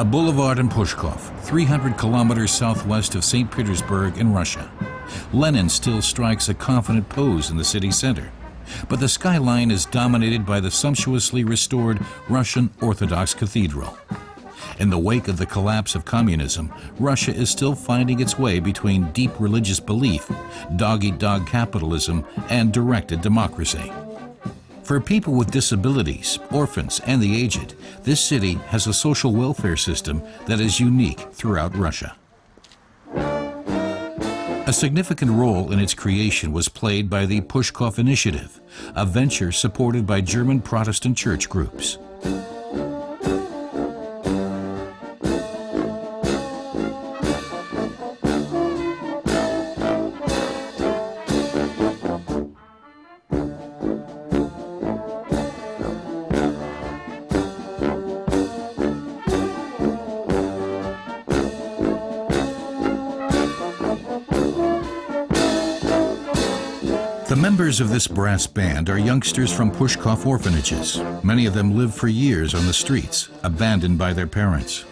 A boulevard in Pushkov, 300 kilometers southwest of St. Petersburg in Russia. Lenin still strikes a confident pose in the city center, but the skyline is dominated by the sumptuously restored Russian Orthodox Cathedral. In the wake of the collapse of communism, Russia is still finding its way between deep religious belief, dog-eat-dog capitalism, and directed democracy. For people with disabilities, orphans, and the aged, this city has a social welfare system that is unique throughout Russia. A significant role in its creation was played by the Pushkov Initiative, a venture supported by German Protestant church groups. The members of this brass band are youngsters from Pushkov orphanages. Many of them live for years on the streets, abandoned by their parents.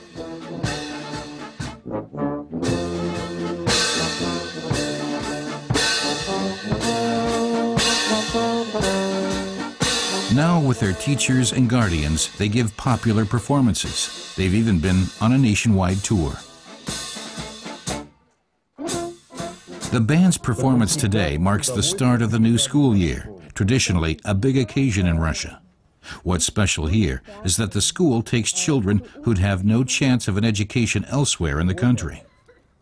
Now, with their teachers and guardians, they give popular performances. They've even been on a nationwide tour. The band's performance today marks the start of the new school year, traditionally a big occasion in Russia. What's special here is that the school takes children who'd have no chance of an education elsewhere in the country.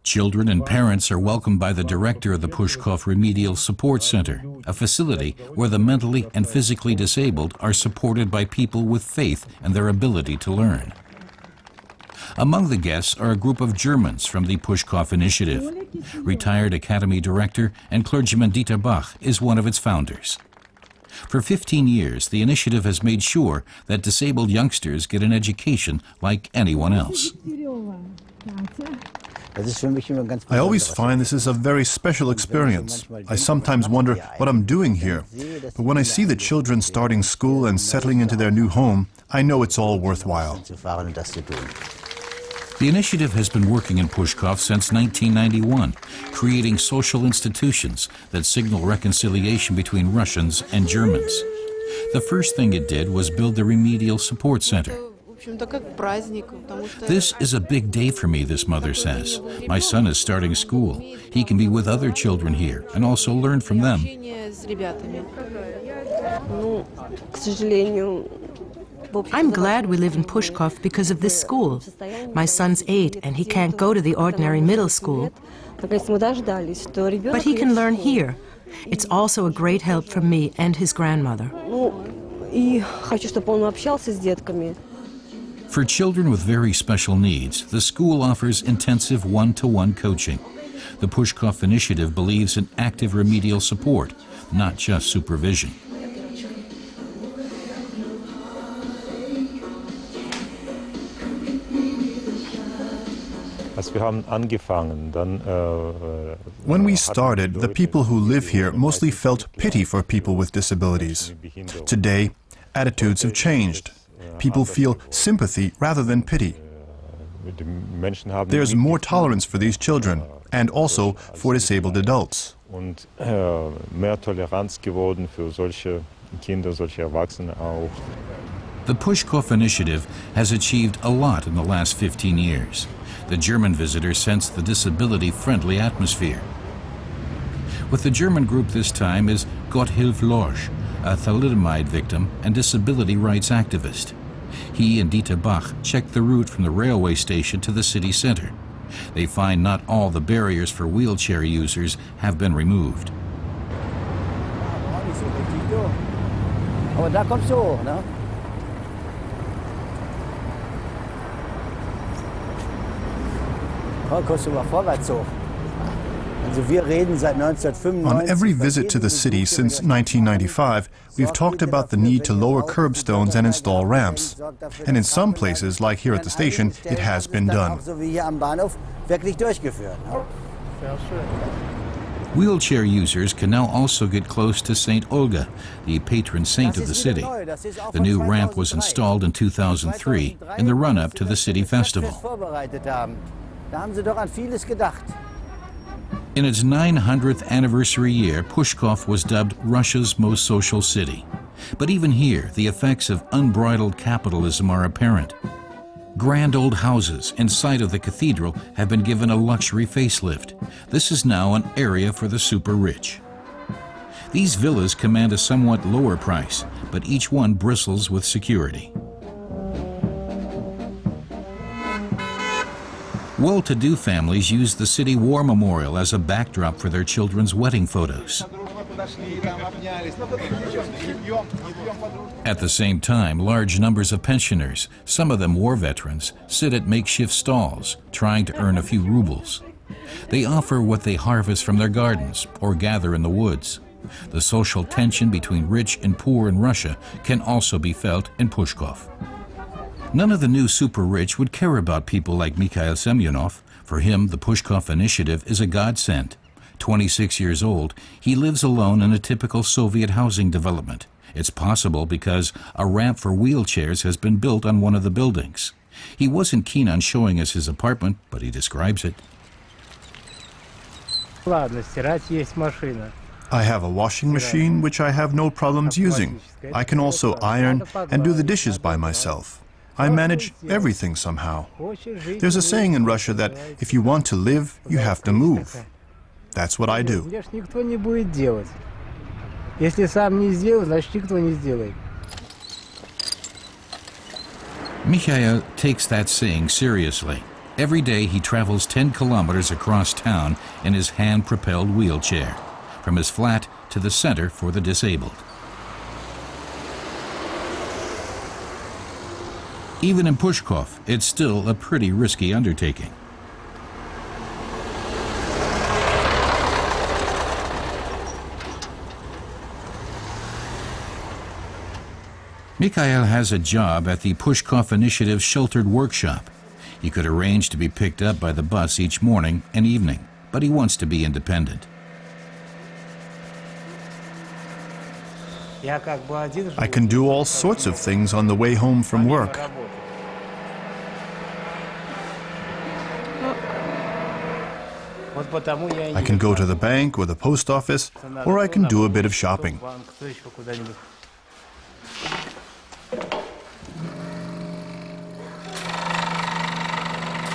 Children and parents are welcomed by the director of the Pushkov Remedial Support Center, a facility where the mentally and physically disabled are supported by people with faith in their ability to learn. Among the guests are a group of Germans from the Pushkov Initiative. Retired Academy Director and clergyman Dieter Bach is one of its founders. For 15 years, the initiative has made sure that disabled youngsters get an education like anyone else. I always find this is a very special experience. I sometimes wonder what I'm doing here. But when I see the children starting school and settling into their new home, I know it's all worthwhile. The initiative has been working in Pushkov since 1991, creating social institutions that signal reconciliation between Russians and Germans. The first thing it did was build the Remedial Support Center. This is a big day for me, this mother says. My son is starting school. He can be with other children here and also learn from them. I'm glad we live in Pushkov because of this school. My son's 8 and he can't go to the ordinary middle school. But he can learn here. It's also a great help for me and his grandmother. For children with very special needs, the school offers intensive one-to-one coaching. The Pushkov Initiative believes in active remedial support, not just supervision. When we started, the people who live here mostly felt pity for people with disabilities. Today, attitudes have changed. People feel sympathy rather than pity. There's more tolerance for these children, and also for disabled adults. The Pushkov Initiative has achieved a lot in the last 15 years. The German visitors sense the disability-friendly atmosphere. With the German group this time is Gotthilf Lorsch, a thalidomide victim and disability rights activist. He and Dieter Bach checked the route from the railway station to the city center. They find not all the barriers for wheelchair users have been removed. On every visit to the city since 1995, we've talked about the need to lower curbstones and install ramps. And in some places, like here at the station, it has been done. Wheelchair users can now also get close to St. Olga, the patron saint of the city. The new ramp was installed in 2003 in the run-up to the city festival. In its 900th anniversary year, Pushkov was dubbed Russia's most social city. But even here, the effects of unbridled capitalism are apparent. Grand old houses in sight of the cathedral have been given a luxury facelift. This is now an area for the super-rich. These villas command a somewhat lower price, but each one bristles with security. Well-to-do families use the city war memorial as a backdrop for their children's wedding photos. At the same time, large numbers of pensioners, some of them war veterans, sit at makeshift stalls, trying to earn a few rubles. They offer what they harvest from their gardens or gather in the woods. The social tension between rich and poor in Russia can also be felt in Pushkov. None of the new super-rich would care about people like Mikhail Semyonov. For him, the Pushkov initiative is a godsend. 26 years old, he lives alone in a typical Soviet housing development. It's possible because a ramp for wheelchairs has been built on one of the buildings. He wasn't keen on showing us his apartment, but he describes it. I have a washing machine which I have no problems using. I can also iron and do the dishes by myself. I manage everything somehow. There's a saying in Russia that if you want to live, you have to move. That's what I do. Mikhail takes that saying seriously. Every day he travels 10 kilometers across town in his hand-propelled wheelchair, from his flat to the center for the disabled. Even in Pushkov, it's still a pretty risky undertaking. Mikhail has a job at the Pushkov Initiative's sheltered workshop. He could arrange to be picked up by the bus each morning and evening, but he wants to be independent. I can do all sorts of things on the way home from work. I can go to the bank or the post office, or I can do a bit of shopping.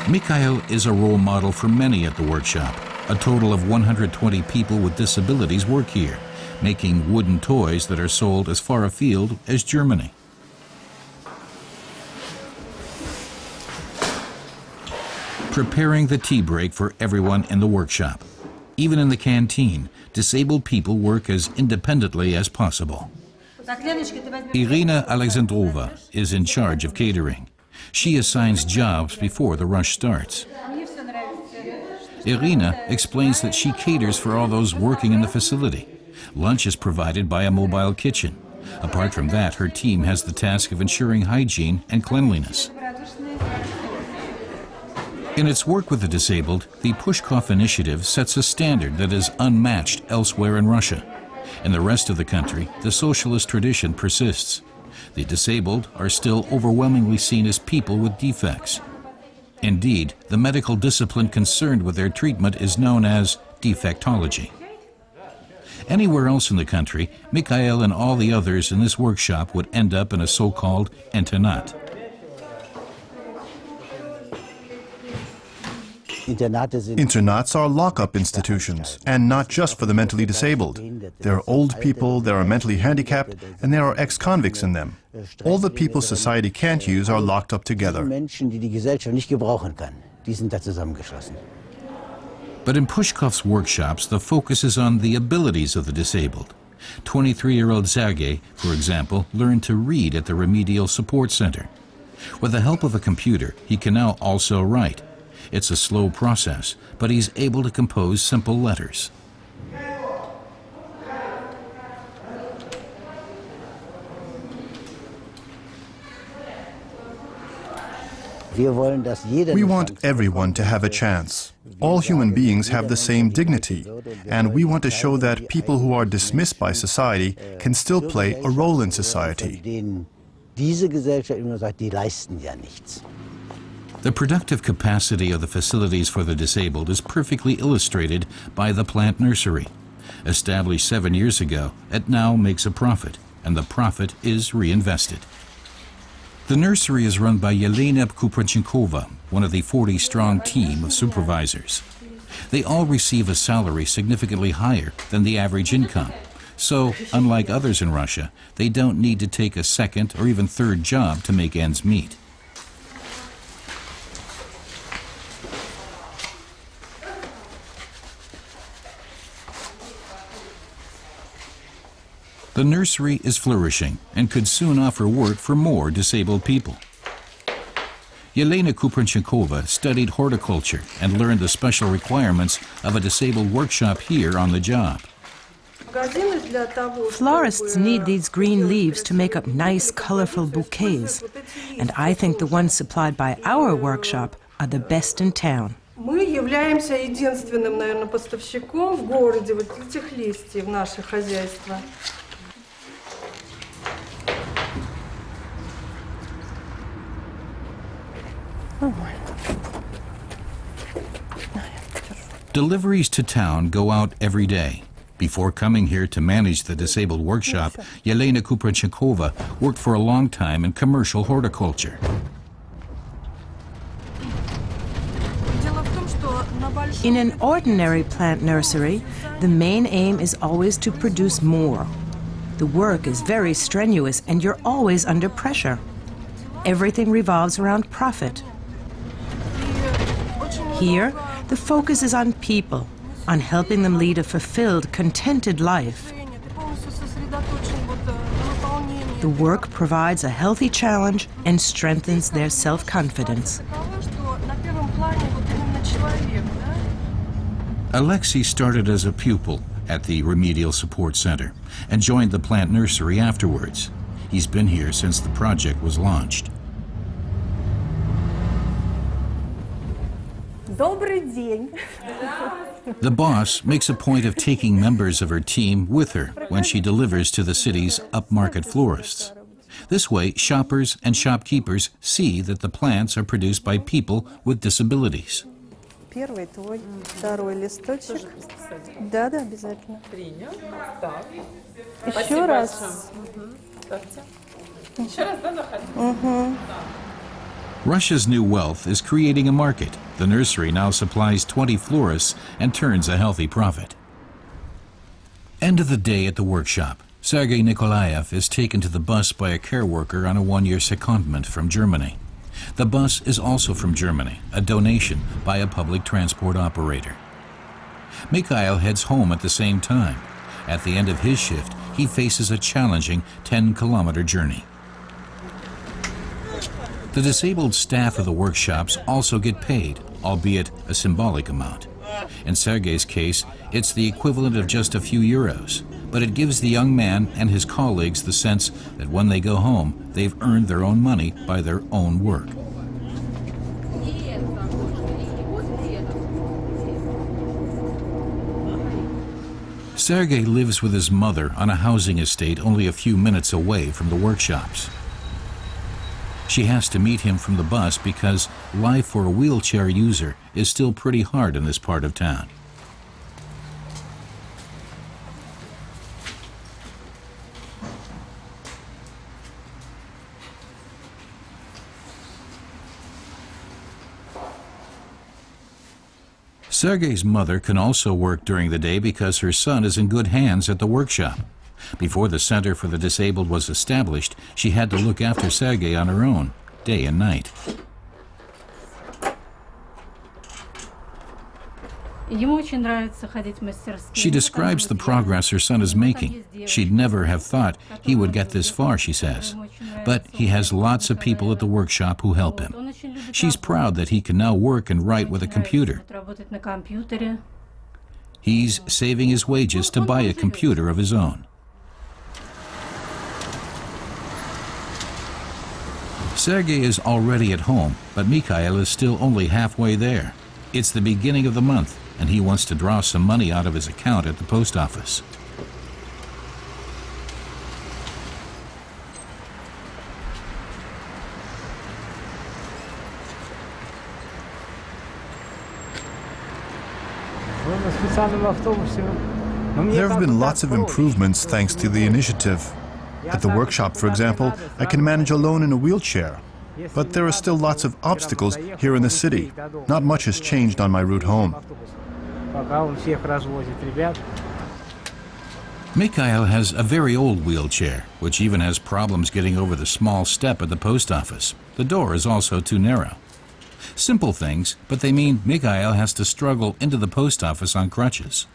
Mikhail is a role model for many at the workshop. A total of 120 people with disabilities work here, making wooden toys that are sold as far afield as Germany. Preparing the tea break for everyone in the workshop. Even in the canteen, disabled people work as independently as possible. Irina Alexandrova is in charge of catering. She assigns jobs before the rush starts. Irina explains that she caters for all those working in the facility. Lunch is provided by a mobile kitchen. Apart from that, her team has the task of ensuring hygiene and cleanliness. In its work with the disabled, the Pushkov Initiative sets a standard that is unmatched elsewhere in Russia. In the rest of the country, the socialist tradition persists. The disabled are still overwhelmingly seen as people with defects. Indeed, the medical discipline concerned with their treatment is known as defectology. Anywhere else in the country, Mikhail and all the others in this workshop would end up in a so-called internat. Internats are lock-up institutions, and not just for the mentally disabled. There are old people, there are mentally handicapped, and there are ex-convicts in them. All the people society can't use are locked up together. But in Pushkov's workshops, the focus is on the abilities of the disabled. 23-year-old Sergei, for example, learned to read at the Remedial Support Center. With the help of a computer, he can now also write. It's a slow process, but he's able to compose simple letters. We want everyone to have a chance. All human beings have the same dignity, and we want to show that people who are dismissed by society can still play a role in society. The productive capacity of the facilities for the disabled is perfectly illustrated by the plant nursery. Established 7 years ago, it now makes a profit, and the profit is reinvested. The nursery is run by Yelena Kuprachenkova, one of the 40-strong team of supervisors. They all receive a salary significantly higher than the average income. So, unlike others in Russia, they don't need to take a second or even third job to make ends meet. The nursery is flourishing and could soon offer work for more disabled people. Yelena Kuprachenkova studied horticulture and learned the special requirements of a disabled workshop here on the job. Florists need these green leaves to make up nice, colorful bouquets, and I think the ones supplied by our workshop are the best in town. Мы являемся единственным, наверное, поставщиком в городе вот этих листьев в наше хозяйство. Deliveries to town go out every day. Before coming here to manage the disabled workshop, Yelena Kuprachenkova worked for a long time in commercial horticulture. In an ordinary plant nursery, the main aim is always to produce more. The work is very strenuous and you're always under pressure. Everything revolves around profit. Here, the focus is on people, on helping them lead a fulfilled, contented life. The work provides a healthy challenge and strengthens their self-confidence. Alexei started as a pupil at the Remedial Support Center and joined the plant nursery afterwards. He's been here since the project was launched. The boss makes a point of taking members of her team with her when she delivers to the city's upmarket florists. This way, shoppers and shopkeepers see that the plants are produced by people with disabilities. Первый твой, второй листочек. Да, обязательно. Еще раз. Russia's new wealth is creating a market. The nursery now supplies 20 florists and turns a healthy profit. End of the day at the workshop. Sergei Nikolaev is taken to the bus by a care worker on a one-year secondment from Germany. The bus is also from Germany, a donation by a public transport operator. Mikhail heads home at the same time. At the end of his shift, he faces a challenging 10-kilometer journey. The disabled staff of the workshops also get paid, albeit a symbolic amount. In Sergei's case, it's the equivalent of just a few euros, but it gives the young man and his colleagues the sense that when they go home, they've earned their own money by their own work. Sergei lives with his mother on a housing estate only a few minutes away from the workshops. She has to meet him from the bus because life for a wheelchair user is still pretty hard in this part of town. Sergei's mother can also work during the day because her son is in good hands at the workshop. Before the Center for the Disabled was established, she had to look after Sergei on her own, day and night. She describes the progress her son is making. She'd never have thought he would get this far, she says. But he has lots of people at the workshop who help him. She's proud that he can now work and write with a computer. He's saving his wages to buy a computer of his own. Sergei is already at home, but Mikhail is still only halfway there. It's the beginning of the month, and he wants to draw some money out of his account at the post office. There have been lots of improvements thanks to the initiative. At the workshop, for example, I can manage alone in a wheelchair. But there are still lots of obstacles here in the city. Not much has changed on my route home. Mikhail has a very old wheelchair, which even has problems getting over the small step at the post office. The door is also too narrow. Simple things, but they mean Mikhail has to struggle into the post office on crutches.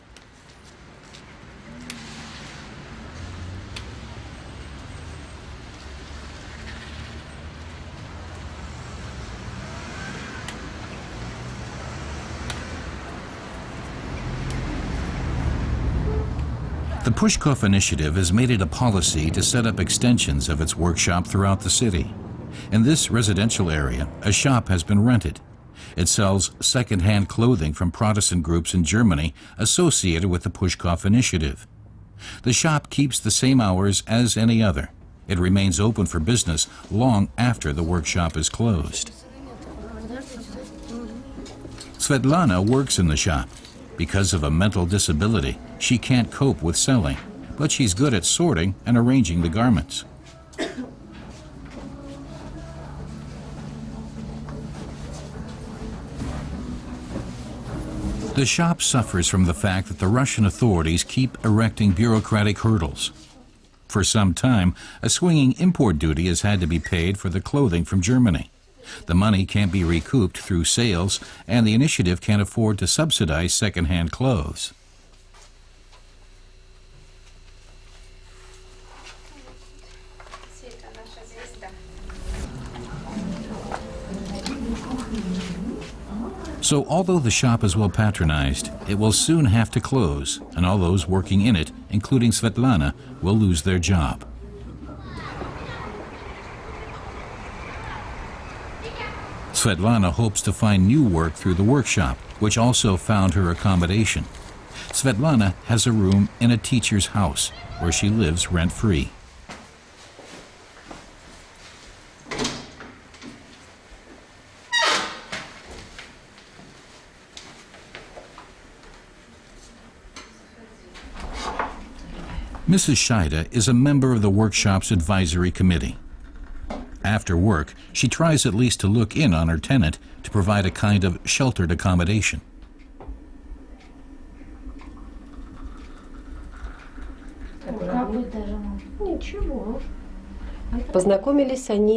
The Pushkov initiative has made it a policy to set up extensions of its workshop throughout the city. In this residential area, a shop has been rented. It sells second-hand clothing from Protestant groups in Germany associated with the Pushkov initiative. The shop keeps the same hours as any other. It remains open for business long after the workshop is closed. Svetlana works in the shop. Because of a mental disability, she can't cope with selling, but she's good at sorting and arranging the garments. The shop suffers from the fact that the Russian authorities keep erecting bureaucratic hurdles. For some time, a swinging import duty has had to be paid for the clothing from Germany. The money can't be recouped through sales, and the initiative can't afford to subsidize second-hand clothes. So although the shop is well patronized, it will soon have to close, and all those working in it, including Svetlana, will lose their job. Svetlana hopes to find new work through the workshop, which also found her accommodation. Svetlana has a room in a teacher's house, where she lives rent-free. Mrs. Scheide is a member of the workshop's advisory committee. After work, she tries at least to look in on her tenant to provide a kind of sheltered accommodation.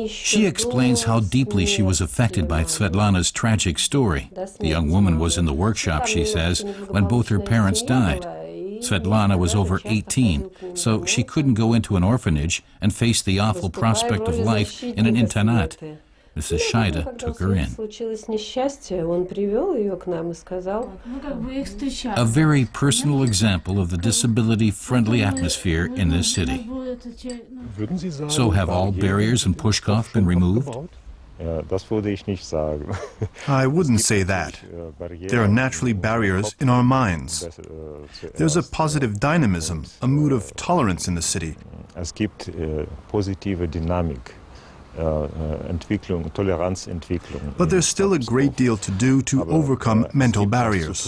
She explains how deeply she was affected by Svetlana's tragic story. The young woman was in the workshop, she says, when both her parents died. Svetlana was over 18, so she couldn't go into an orphanage and face the awful prospect of life in an internat. Mrs. Scheide took her in. A very personal example of the disability-friendly atmosphere in this city. So have all barriers in Pushkov been removed? I wouldn't say that. There are naturally barriers in our minds. There's a positive dynamism, a mood of tolerance in the city. But there's still a great deal to do to overcome mental barriers.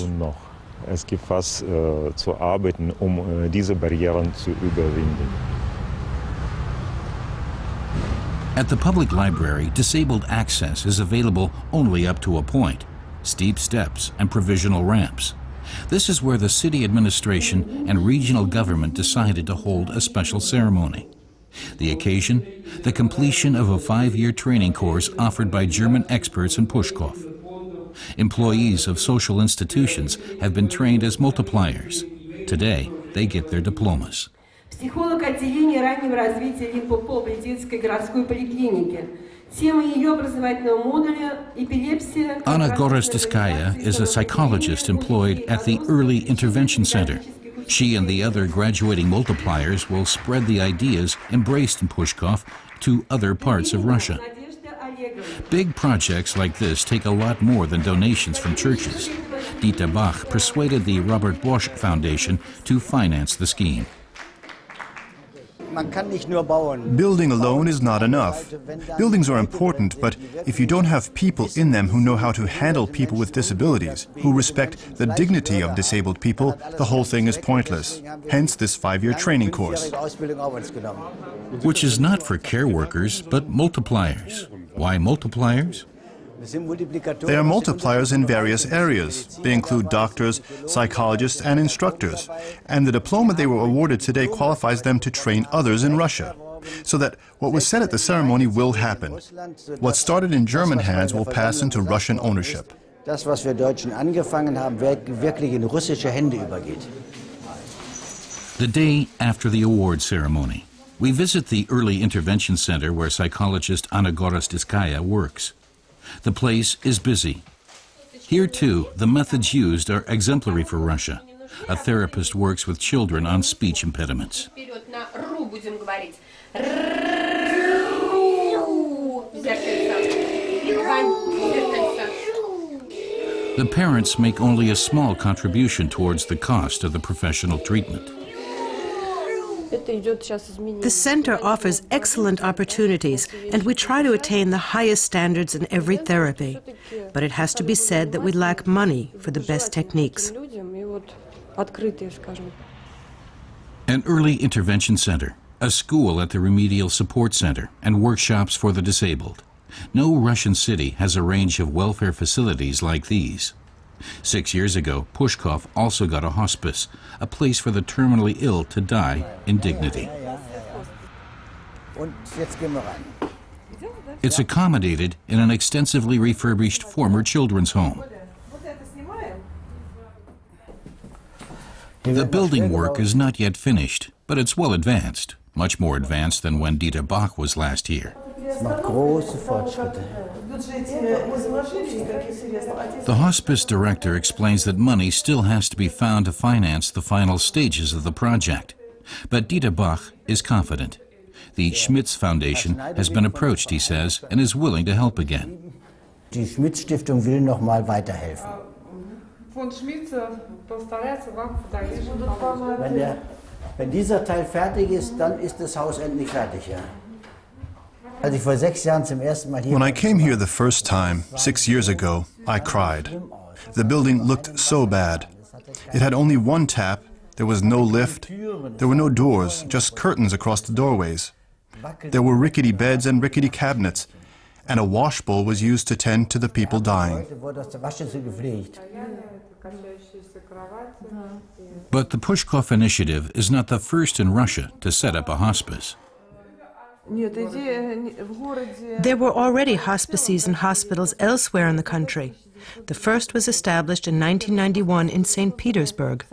At the public library, disabled access is available only up to a point, steep steps and provisional ramps. This is where the city administration and regional government decided to hold a special ceremony. The occasion, the completion of a 5-year training course offered by German experts in Pushkov. Employees of social institutions have been trained as multipliers. Today, they get their diplomas. Психолог отделения раннего развития Лимпопо при детской городской поликлинике. Тема ее образовательного модуля – эпилепсия. Anna Gorostskaya is a psychologist employed at the Early Intervention Center. She and the other graduating multipliers will spread the ideas embraced in Pushkov to other parts of Russia. Big projects like this take a lot more than donations from churches. Dieter Bach persuaded the Robert Bosch Foundation to finance the scheme. Building alone is not enough. Buildings are important, but if you don't have people in them who know how to handle people with disabilities, who respect the dignity of disabled people, the whole thing is pointless. Hence this 5-year training course. Which is not for care workers, but multipliers. Why multipliers? They are multipliers in various areas. They include doctors, psychologists, and instructors. And the diploma they were awarded today qualifies them to train others in Russia. So that what was said at the ceremony will happen. What started in German hands will pass into Russian ownership. Das, was wir Deutschen angefangen haben, wirklich in russische Hände übergeht. The day after the award ceremony, we visit the Early Intervention Center where psychologist Anna Gorostitskaya works. The place is busy. Here, too, the methods used are exemplary for Russia. A therapist works with children on speech impediments. The parents make only a small contribution towards the cost of the professional treatment. The center offers excellent opportunities, and we try to attain the highest standards in every therapy. But it has to be said that we lack money for the best techniques. An early intervention center, a school at the remedial support center, and workshops for the disabled. No Russian city has a range of welfare facilities like these. 6 years ago, Pushkov also got a hospice, a place for the terminally ill to die in dignity. It's accommodated in an extensively refurbished former children's home. The building work is not yet finished, but it's well advanced, much more advanced than when Dieter Bach was last here. The hospice director explains that money still has to be found to finance the final stages of the project. But Dieter Bach is confident. The Schmitz Foundation has been approached, he says, and is willing to help again. Die Schmitz Stiftung will noch mal weiterhelfen. Wenn dieser Teil fertig ist, dann ist das Haus endlich fertig, ja. When I came here the first time, 6 years ago, I cried. The building looked so bad. It had only one tap, there was no lift, there were no doors, just curtains across the doorways. There were rickety beds and rickety cabinets, and a wash bowl was used to tend to the people dying. But the Pushkov initiative is not the first in Russia to set up a hospice. There were already hospices and hospitals elsewhere in the country. The first was established in 1991 in St. Petersburg.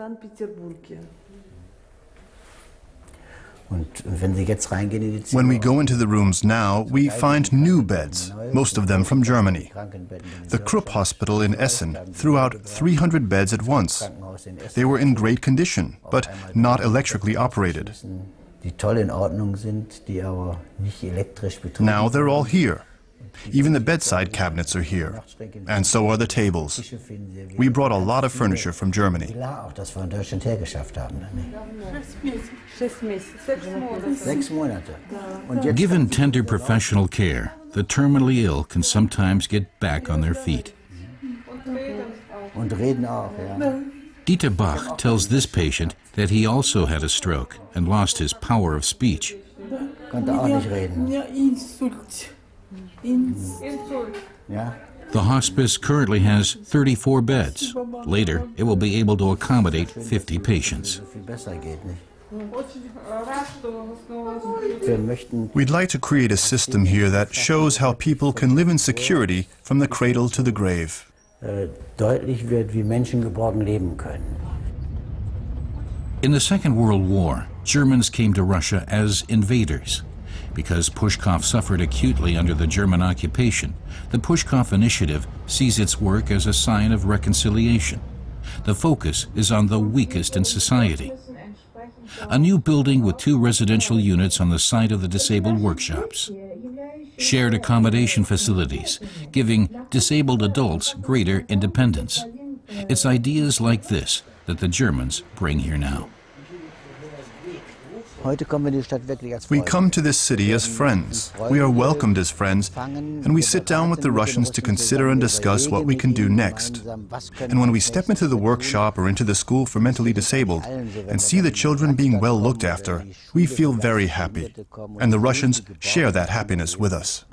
When we go into the rooms now, we find new beds, most of them from Germany. The Krupp Hospital in Essen threw out 300 beds at once. They were in great condition, but not electrically operated. Now they're all here. Even the bedside cabinets are here. And so are the tables. We brought a lot of furniture from Germany. Given tender professional care, the terminally ill can sometimes get back on their feet. Dieter Bach tells this patient that he also had a stroke and lost his power of speech. The hospice currently has 34 beds. Later, it will be able to accommodate 50 patients. We'd like to create a system here that shows how people can live in security from the cradle to the grave. Deutlich wird, wie Menschen geborgen leben können. In the Second World War, Germans came to Russia as invaders. Because Pushkov suffered acutely under the German occupation, the Pushkov Initiative sees its work as a sign of reconciliation. The focus is on the weakest in society. A new building with 2 residential units on the site of the disabled workshops. Shared accommodation facilities, giving disabled adults greater independence. It's ideas like this that the Germans bring here now. We come to this city as friends. We are welcomed as friends, and we sit down with the Russians to consider and discuss what we can do next. And when we step into the workshop or into the school for mentally disabled and see the children being well looked after, we feel very happy. And the Russians share that happiness with us.